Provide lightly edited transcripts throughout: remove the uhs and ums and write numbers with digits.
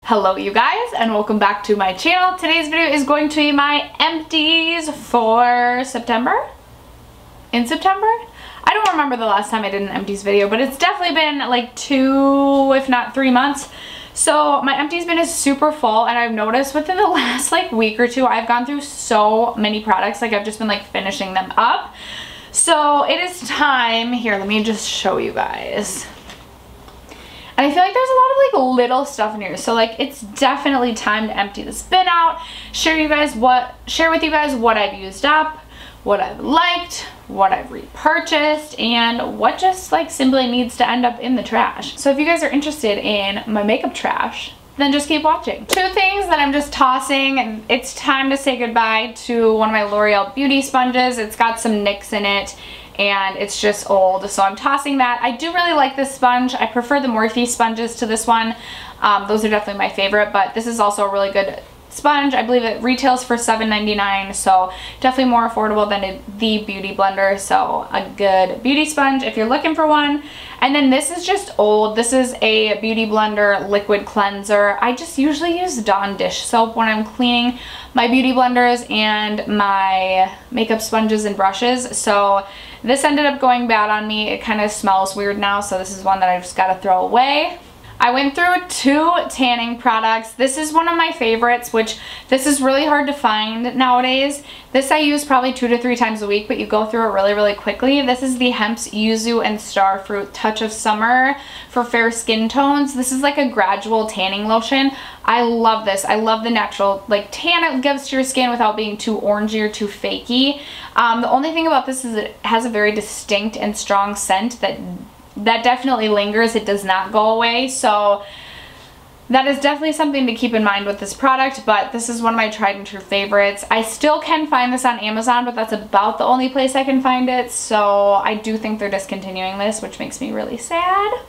Hello you guys, and welcome back to my channel. Today's video is going to be my empties for September? In September? I don't remember the last time I did an empties video, but it's definitely been like 2, if not 3 months. So my empties bin is super full, and I've noticed within the last like week or two, I've gone through so many products. Like I've just been like finishing them up. So it is time. Here, let me just show you guys. And I feel like there's a lot of like little stuff in here. So like it's definitely time to empty this bin out, share with you guys what I've used up, what I've liked, what I've repurchased, and what just like simply needs to end up in the trash. So if you guys are interested in my makeup trash, then just keep watching. 2 things that I'm just tossing, and it's time to say goodbye to one of my L'Oreal beauty sponges. It's got some nicks in it and it's just old, so I'm tossing that. I do really like this sponge. I prefer the Morphe sponges to this one. Those are definitely my favorite, but this is also a really good sponge. I believe it retails for $7.99, so definitely more affordable than the Beauty Blender. So a good beauty sponge if you're looking for one. And then this is just old. This is a Beauty Blender liquid cleanser. I just usually use Dawn dish soap when I'm cleaning my beauty blenders and my makeup sponges and brushes. So this ended up going bad on me. It kind of smells weird now, so this is one that I just got to throw away. I went through 2 tanning products. This is one of my favorites, which this is really hard to find nowadays. This I use probably 2 to 3 times a week, but you go through it really quickly. This is the Hemp's Yuzu and Starfruit Touch of Summer for fair skin tones. This is like a gradual tanning lotion. I love this. I love the natural like tan it gives to your skin without being too orangey or too fakey. The only thing about this is it has a very distinct and strong scent that definitely lingers. It does not go away, so that is definitely something to keep in mind with this product, but this is one of my tried and true favorites. I still can find this on Amazon, but that's about the only place I can find it, so I do think they're discontinuing this, which makes me really sad.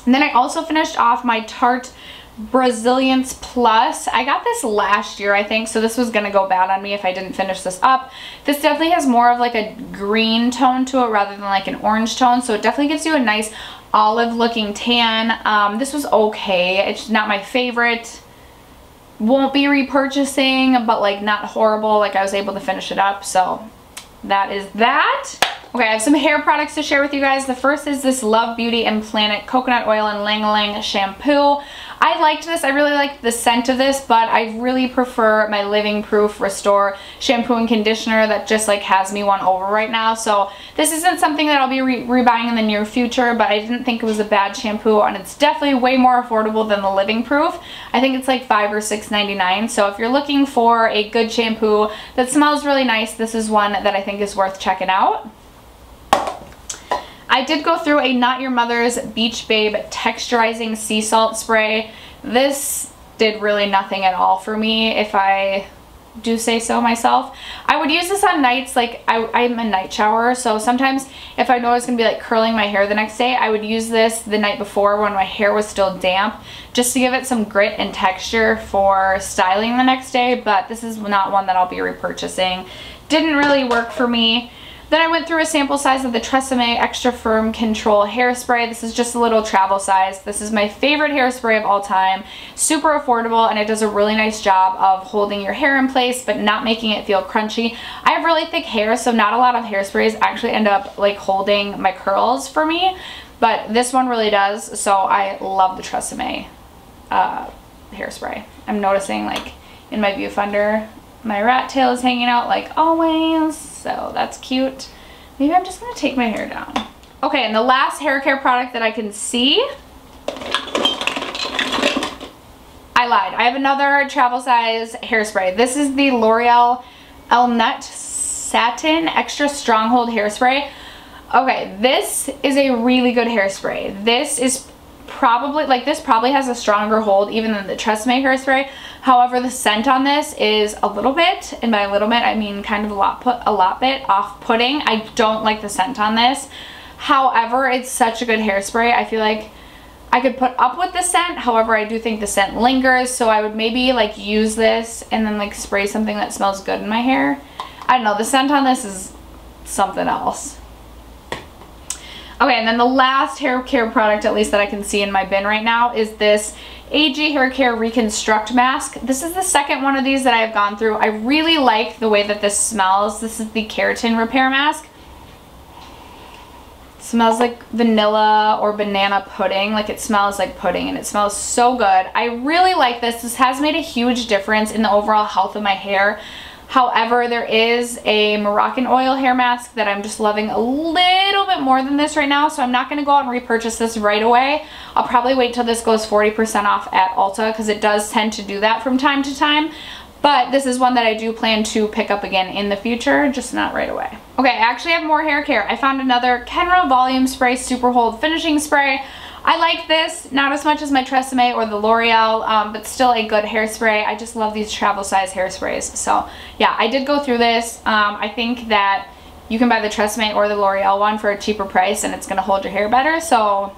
And then I also finished off my Tarte Brazilians Plus. I got this last year, I think, so this was gonna go bad on me if I didn't finish this up. This definitely has more of like a green tone to it rather than like an orange tone, so it definitely gives you a nice olive looking tan. This was okay. It's not my favorite. Won't be repurchasing, but like not horrible. Like I was able to finish it up, so that is that. Okay, I have some hair products to share with you guys. The first is this Love Beauty and Planet Coconut Oil and Lang Lang shampoo. I liked this. I really liked the scent of this, but I really prefer my Living Proof Restore shampoo and conditioner that just like has me won over right now. So this isn't something that I'll be rebuying in the near future, but I didn't think it was a bad shampoo, and it's definitely way more affordable than the Living Proof. I think it's like $5 or $6.99. So if you're looking for a good shampoo that smells really nice, this is one that I think is worth checking out. I did go through a Not Your Mother's Beach Babe Texturizing Sea Salt Spray. This did really nothing at all for me, if I do say so myself. I would use this on nights, like I'm a night shower, so sometimes if I know I was going to be like curling my hair the next day, I would use this the night before when my hair was still damp, just to give it some grit and texture for styling the next day, but this is not one that I'll be repurchasing. Didn't really work for me. Then I went through a sample size of the Tresemme Extra Firm Control Hairspray. This is just a little travel size. This is my favorite hairspray of all time. Super affordable, and it does a really nice job of holding your hair in place but not making it feel crunchy. I have really thick hair, so not a lot of hairsprays actually end up like holding my curls for me, but this one really does, so I love the Tresemme hairspray. I'm noticing like in my viewfinder my rat tail is hanging out like always, so that's cute. Maybe I'm just gonna take my hair down. Okay, and the last hair care product that I can see, I lied. I have another travel size hairspray. This is the L'Oreal Elnett Satin Extra Stronghold Hairspray. Okay, this is a really good hairspray. This is probably, like this probably has a stronger hold even than the Tresemme hairspray. However, the scent on this is a little bit, and by a little bit I mean kind of a lot bit off-putting. I don't like the scent on this. However, it's such a good hairspray. I feel like I could put up with the scent. However, I do think the scent lingers, so I would maybe like use this and then like spray something that smells good in my hair. I don't know, the scent on this is something else. Okay, and then the last hair care product, at least that I can see in my bin right now, is this AG Hair Care Reconstruct Mask. This is the second one of these that I've gone through. I really like the way that this smells. This is the Keratin Repair Mask. It smells like vanilla or banana pudding. Like, it smells like pudding and it smells so good. I really like this. This has made a huge difference in the overall health of my hair. However, there is a Moroccan oil hair mask that I'm just loving a little bit more than this right now, so I'm not going to go out and repurchase this right away. I'll probably wait till this goes 40% off at Ulta, because it does tend to do that from time to time. But this is one that I do plan to pick up again in the future, just not right away. Okay, I actually have more hair care. I found another Kenra Volume Spray Super Hold Finishing Spray. I like this, not as much as my Tresemme or the L'Oreal, but still a good hairspray. I just love these travel size hairsprays. So yeah, I did go through this. I think that you can buy the Tresemme or the L'Oreal one for a cheaper price and it's gonna hold your hair better. So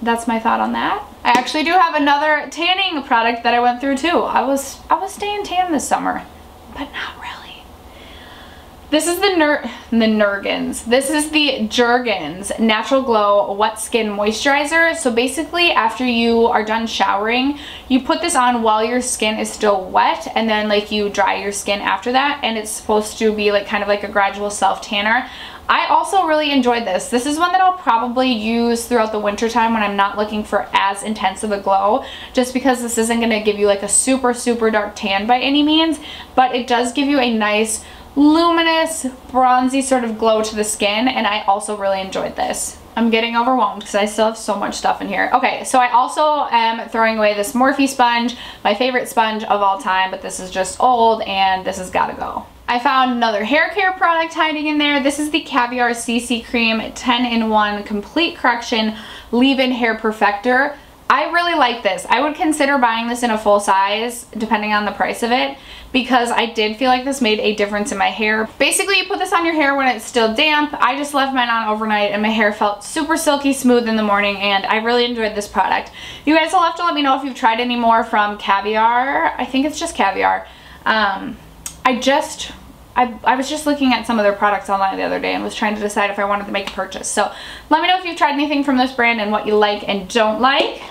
that's my thought on that. I actually do have another tanning product that I went through too. I was staying tan this summer, but not really. This is the Nergens. This is the Jergens Natural Glow Wet Skin Moisturizer. So basically, after you are done showering, you put this on while your skin is still wet, and then like you dry your skin after that, and it's supposed to be like kind of like a gradual self tanner. I also really enjoyed this. This is one that I'll probably use throughout the winter time when I'm not looking for as intense of a glow, just because this isn't going to give you like a super dark tan by any means, but it does give you a nice luminous bronzy sort of glow to the skin, and I also really enjoyed this. I'm getting overwhelmed because I still have so much stuff in here. Okay, so I also am throwing away this Morphe sponge, my favorite sponge of all time, but this is just old and this has got to go. I found another hair care product hiding in there. This is the Caviar CC Cream 10-in-1 Complete Correction Leave-In Hair Perfector. I really like this. I would consider buying this in a full size depending on the price of it, because I did feel like this made a difference in my hair. Basically, you put this on your hair when it's still damp. I just left mine on overnight and my hair felt super silky smooth in the morning, and I really enjoyed this product. You guys will have to let me know if you've tried any more from Caviar. I think it's just Caviar. I was just looking at some of their products online the other day and was trying to decide if I wanted to make a purchase. So let me know if you've tried anything from this brand and what you like and don't like.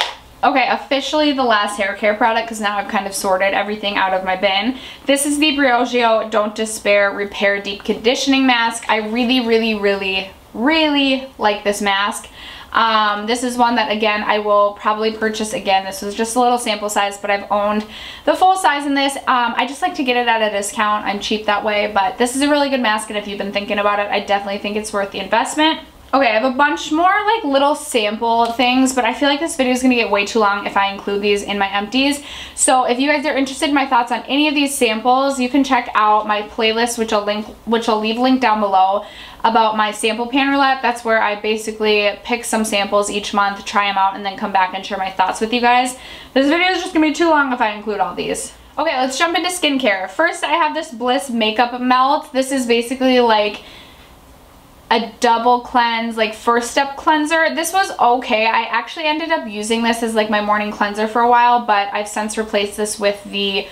Okay, officially the last hair care product, because now I've kind of sorted everything out of my bin. This is the Briogeo Don't Despair Repair Deep Conditioning Mask. I really like this mask. This is one that, again, I will probably purchase again. This was just a little sample size, but I've owned the full size in this. I just like to get it at a discount. I'm cheap that way, but this is a really good mask, and if you've been thinking about it, I definitely think it's worth the investment. Okay, I have a bunch more like little sample things, but I feel like this video is going to get way too long if I include these in my empties. So if you guys are interested in my thoughts on any of these samples, you can check out my playlist, which I'll leave linked down below, about my sample pan roulette. That's where I basically pick some samples each month, try them out, and then come back and share my thoughts with you guys. This video is just going to be too long if I include all these. Okay, let's jump into skincare. First, I have this Bliss Makeup Melt. This is basically like a double cleanse, like first step cleanser. This was okay. I actually ended up using this as like my morning cleanser for a while, but I've since replaced this with the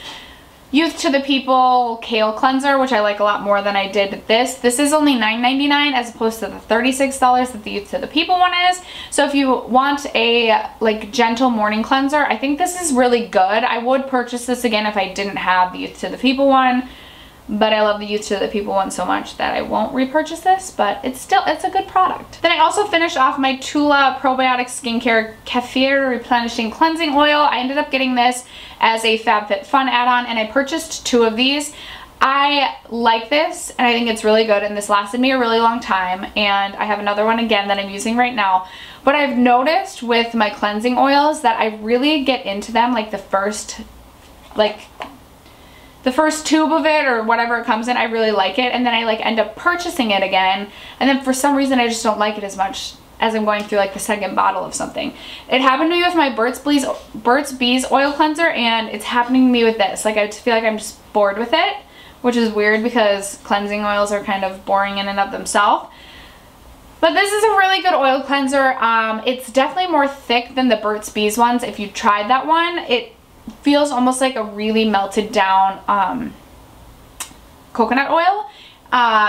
Youth to the People Kale Cleanser, which I like a lot more than I did this. This is only $9.99 as opposed to the $36 that the Youth to the People one is. So if you want a like gentle morning cleanser, I think this is really good. I would purchase this again if I didn't have the Youth to the People one, but I love the Youth to the People one so much that I won't repurchase this, but it's a good product. Then I also finished off my Tula Probiotic Skincare Kefir Replenishing Cleansing Oil. I ended up getting this as a FabFitFun add-on, and I purchased 2 of these. I like this, and I think it's really good, and this lasted me a really long time, and I have another one again that I'm using right now. But I've noticed with my cleansing oils that I really get into them like the first tube of it or whatever it comes in. I really like it, and then I like end up purchasing it again, and then for some reason I just don't like it as much as I'm going through like the second bottle of something. It happened to me with my Burt's Bees oil cleanser, and it's happening to me with this. Like, I just feel like I'm just bored with it, which is weird because cleansing oils are kind of boring in and of themselves. But this is a really good oil cleanser. It's definitely more thick than the Burt's Bees ones. If you tried that one, it feels almost like a really melted down coconut oil.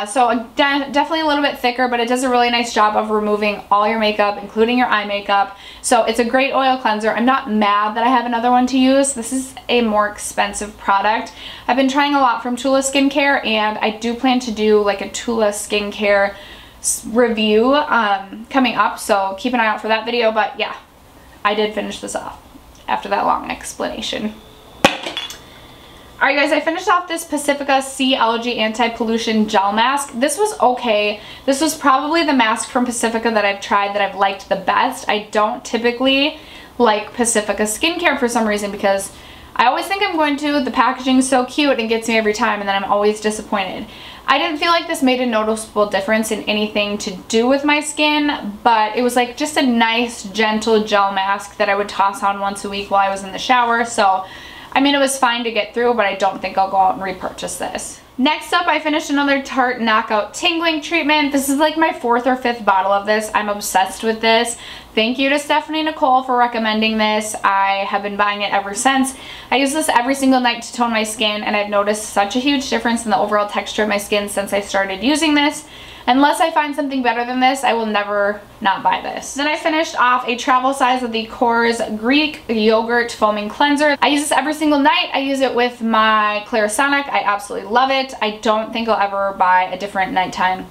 So definitely a little bit thicker, but it does a really nice job of removing all your makeup, including your eye makeup. So it's a great oil cleanser. I'm not mad that I have another one to use. This is a more expensive product. I've been trying a lot from Tula Skincare, and I do plan to do like a Tula Skincare review coming up, so keep an eye out for that video. But yeah, I did finish this off after that long explanation. Alright guys, I finished off this Pacifica C Algae Anti-Pollution Gel Mask. This was okay. This was probably the mask from Pacifica that I've tried that I've liked the best. I don't typically like Pacifica skincare for some reason, because I always think I'm going to. The packaging is so cute and gets me every time, and then I'm always disappointed. I didn't feel like this made a noticeable difference in anything to do with my skin, but it was like just a nice, gentle gel mask that I would toss on once a week while I was in the shower. So I mean, it was fine to get through, but I don't think I'll go out and repurchase this. Next up, I finished another Tarte Knockout Tingling Treatment. This is like my 4th or 5th bottle of this. I'm obsessed with this. Thank you to Stephxmartinco for recommending this. I have been buying it ever since. I use this every single night to tone my skin, and I've noticed such a huge difference in the overall texture of my skin since I started using this. Unless I find something better than this, I will never not buy this. Then I finished off a travel size of the Korres Greek Yogurt Foaming Cleanser. I use this every single night. I use it with my Clarisonic. I absolutely love it. I don't think I'll ever buy a different nighttime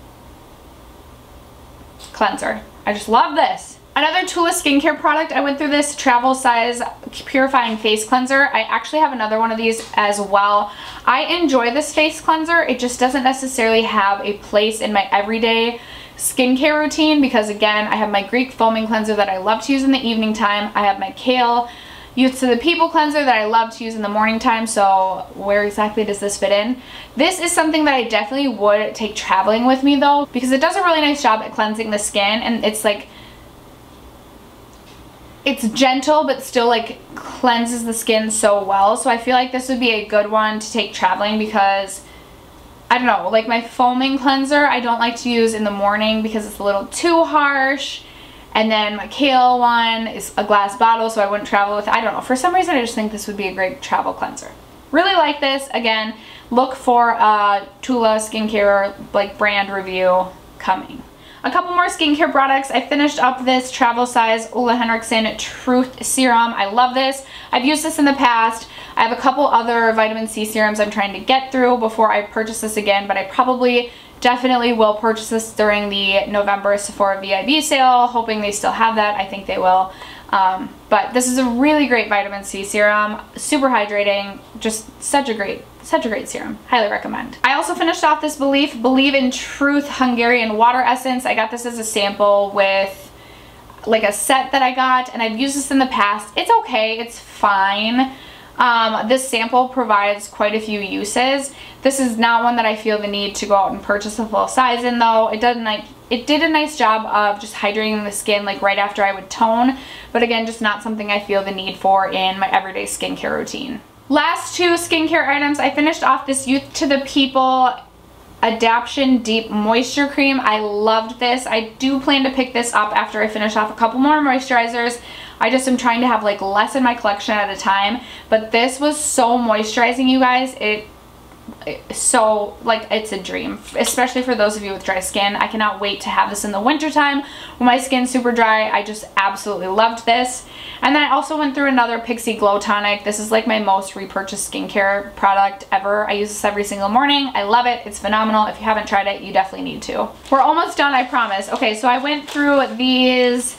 cleanser. I just love this. Another Tula skincare product, I went through this travel size purifying face cleanser. I actually have another one of these as well. I enjoy this face cleanser. It just doesn't necessarily have a place in my everyday skincare routine because, again, I have my Greek foaming cleanser that I love to use in the evening time. I have my Kale Youth to the People cleanser that I love to use in the morning time. So where exactly does this fit in? This is something that I definitely would take traveling with me though, because it does a really nice job at cleansing the skin, and it's like, it's gentle but still like cleanses the skin so well. So I feel like this would be a good one to take traveling because, I don't know, like my foaming cleanser I don't like to use in the morning because it's a little too harsh. And then my Kale one is a glass bottle, so I wouldn't travel with it. I don't know. For some reason, I just think this would be a great travel cleanser. Really like this. Again, look for a Tula skincare like brand review coming. A couple more skincare products. I finished up this travel size Ole Henriksen Truth Serum. I love this. I've used this in the past. I have a couple other vitamin C serums I'm trying to get through before I purchase this again, but I probably definitely will purchase this during the November Sephora VIB sale, hoping they still have that. I think they will. But this is a really great vitamin C serum, super hydrating, just such a great serum. Highly recommend. I also finished off this Believe in Truth Hungarian Water Essence. I got this as a sample with like a set that I got, and I've used this in the past. It's okay, it's fine. This sample provides quite a few uses. This is not one that I feel the need to go out and purchase a full size in though. It did a nice job of just hydrating the skin like right after I would tone, but again, just not something I feel the need for in my everyday skincare routine. Last two skincare items, I finished off this Youth to the People Adaption Deep Moisture Cream. I loved this. I do plan to pick this up after I finish off a couple more moisturizers. I just am trying to have like less in my collection at a time, but this was so moisturizing, you guys. So like it's a dream, especially for those of you with dry skin. I cannot wait to have this in the winter time when my skin's super dry. I just absolutely loved this. And then I also went through another Pixi Glow Tonic. This is like my most repurchased skincare product ever. I use this every single morning. I love it. It's phenomenal. If you haven't tried it, you definitely need to. We're almost done, I promise. Okay, so I went through these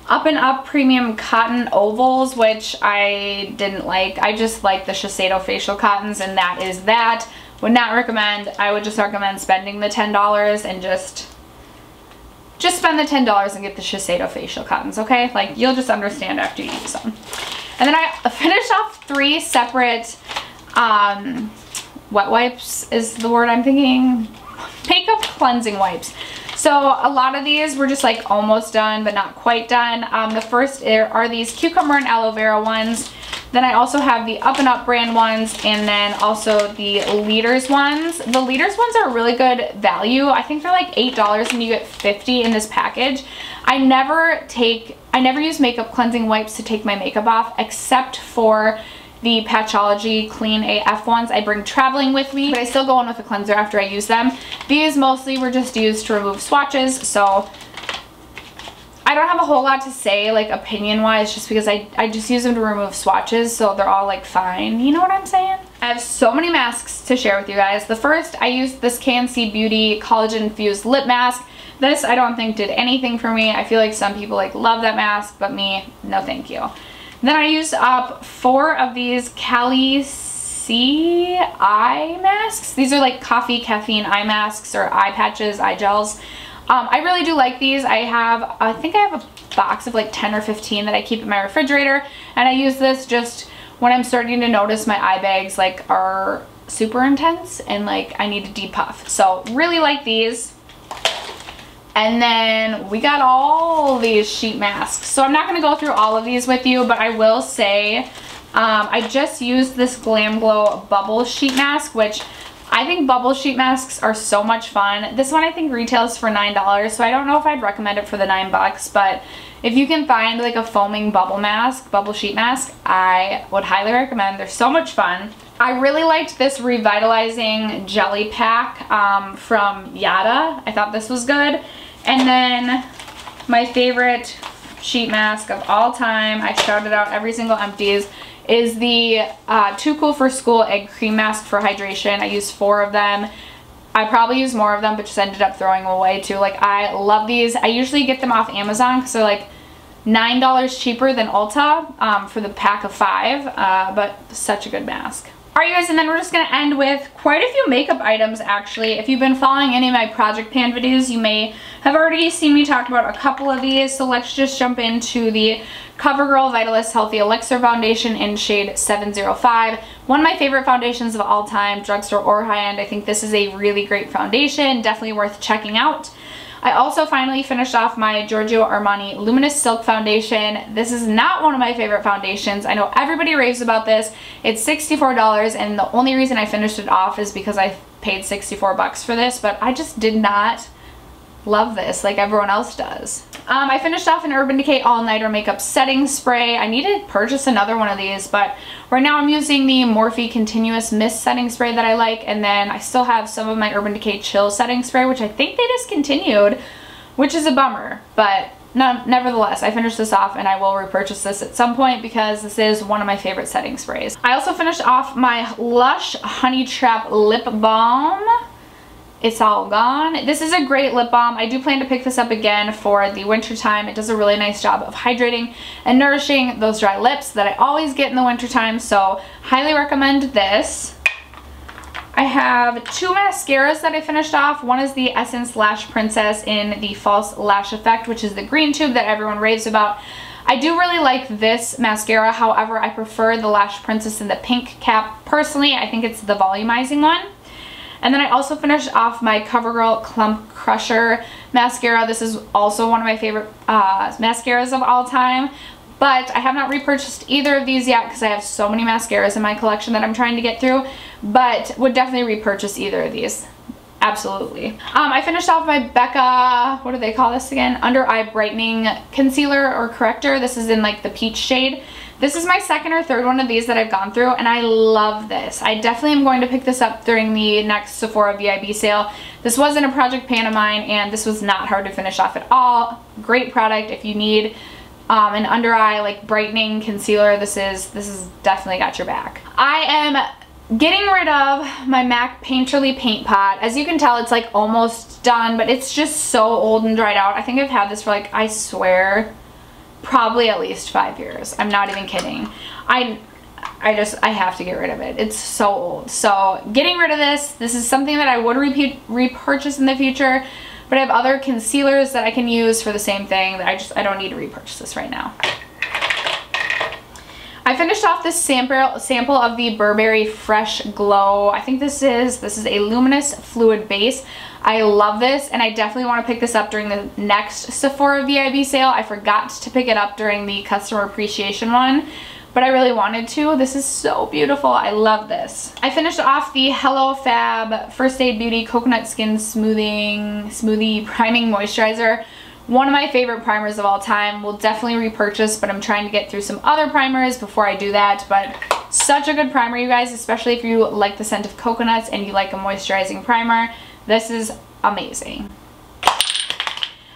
Up and Up Premium Cotton Ovals, which I didn't like. I just like the Shiseido facial cottons, and that is that. Would not recommend. I would just recommend spending the $10 and just spend the $10 and get the Shiseido facial cottons, okay? Like, you'll just understand after you use them. And then I finished off 3 separate wet wipes is the word I'm thinking. Makeup cleansing wipes. So a lot of these were just like almost done, but not quite done. The first are these cucumber and aloe vera ones. Then I also have the Up and Up brand ones, and then also the Leaders ones. The Leaders ones are really good value. I think they're like $8 and you get 50 in this package. I never use makeup cleansing wipes to take my makeup off, except for the Patchology Clean AF ones I bring traveling with me, but I still go in with a cleanser after I use them. These mostly were just used to remove swatches, so I don't have a whole lot to say, like, opinion-wise, just because I just use them to remove swatches, so they're all, like, fine. You know what I'm saying? I have so many masks to share with you guys. The first, I used this KNC Beauty Collagen-Infused Lip Mask. This, I don't think, did anything for me. I feel like some people, like, love that mask, but me, no thank you. Then I used up 4 of these Cali C eye masks. These are, like, coffee caffeine eye masks or eye patches, eye gels. I really do like these. I think I have a box of like 10 or 15 that I keep in my refrigerator, and I use this just when I'm starting to notice my eye bags like are super intense and like I need to depuff. So really like these. And then we got all these sheet masks. So I'm not going to go through all of these with you, but I will say I just used this Glam Glow Bubble Sheet Mask, which I think bubble sheet masks are so much fun. This one I think retails for $9, so I don't know if I'd recommend it for the $9, but if you can find like a foaming bubble sheet mask, I would highly recommend. They're so much fun. I really liked this revitalizing jelly pack from Yada. I thought this was good. And then my favorite sheet mask of all time, I shout it out every single Empties, is the Too Cool for School Egg Cream Mask for hydration. I used 4 of them. I probably used more of them, but just ended up throwing them away too. Like, I love these. I usually get them off Amazon because they're like $9 cheaper than Ulta for the pack of 5, but such a good mask. Alright, you guys, and then we're just going to end with quite a few makeup items, actually. If you've been following any of my Project Pan videos, you may have already seen me talk about a couple of these, so let's just jump into the CoverGirl Vitalist Healthy Elixir Foundation in shade 705. One of my favorite foundations of all time, drugstore or high-end. I think this is a really great foundation, definitely worth checking out. I also finally finished off my Giorgio Armani Luminous Silk Foundation. This is not one of my favorite foundations. I know everybody raves about this. It's $64, and the only reason I finished it off is because I paid 64 bucks for this, but I just did not love this like everyone else does. I finished off an Urban Decay All Nighter Makeup Setting Spray. I need to purchase another one of these, but right now I'm using the Morphe Continuous Mist Setting Spray that I like, and then I still have some of my Urban Decay Chill Setting Spray, which I think they discontinued, which is a bummer, but nevertheless, I finished this off and I will repurchase this at some point because this is one of my favorite setting sprays. I also finished off my Lush Honey Trap Lip Balm. It's all gone. This is a great lip balm. I do plan to pick this up again for the winter time. It does a really nice job of hydrating and nourishing those dry lips that I always get in the winter time, so highly recommend this. I have 2 mascaras that I finished off. One is the Essence Lash Princess in the False Lash Effect, which is the green tube that everyone raves about. I do really like this mascara, however, I prefer the Lash Princess in the pink cap. Personally, I think it's the volumizing one. And then I also finished off my CoverGirl Clump Crusher mascara. This is also one of my favorite mascaras of all time. But I have not repurchased either of these yet because I have so many mascaras in my collection that I'm trying to get through. But would definitely repurchase either of these. Absolutely. I finished off my Becca, what do they call this again? Under Eye Brightening Concealer or Corrector. This is in like the peach shade. This is my second or third one of these that I've gone through, and I love this. I definitely am going to pick this up during the next Sephora VIB sale. This wasn't a Project Pan of mine, and this was not hard to finish off at all. Great product if you need an under eye like brightening concealer. This is definitely got your back. I am getting rid of my MAC Painterly Paint Pot. As you can tell, it's like almost done, but it's just so old and dried out. I think I've had this for like, I swear, probably at least 5 years. I'm not even kidding. I have to get rid of it. It's so old. So getting rid of this. This is something that I would repurchase in the future, but I have other concealers that I can use for the same thing that I don't need to repurchase this right now. I finished off this sample of the Burberry Fresh Glow. I think this is a luminous fluid base. I love this, and I definitely want to pick this up during the next Sephora VIB sale. I forgot to pick it up during the customer appreciation one, but I really wanted to. This is so beautiful. I love this. I finished off the Hello Fab First Aid Beauty Coconut Skin Smoothie Priming Moisturizer. One of my favorite primers of all time. Will definitely repurchase, but I'm trying to get through some other primers before I do that. But Such a good primer, you guys, especially if you like the scent of coconuts and you like a moisturizing primer. This is amazing.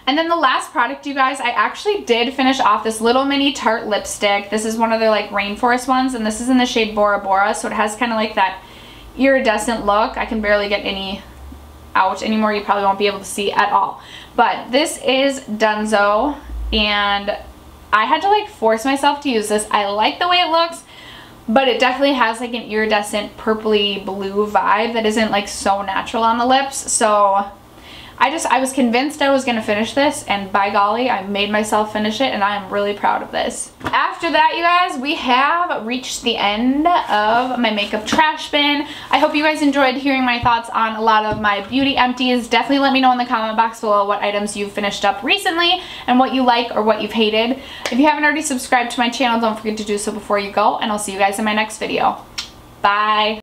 And then the last product, you guys, I actually did finish off this little mini Tarte lipstick. This is one of their like rainforest ones, and this is in the shade Bora Bora, so it has kind of like that iridescent look. I can barely get any out anymore. You probably won't be able to see at all. But this is Dunzo, and I had to like force myself to use this. I like the way it looks, but it definitely has like an iridescent purpley blue vibe that isn't like so natural on the lips. So I was convinced I was going to finish this, and by golly, I made myself finish it, and I am really proud of this. After that, you guys, we have reached the end of my makeup trash bin. I hope you guys enjoyed hearing my thoughts on a lot of my beauty empties. Definitely let me know in the comment box below what items you've finished up recently and what you like or what you've hated. If you haven't already subscribed to my channel, don't forget to do so before you go, and I'll see you guys in my next video. Bye!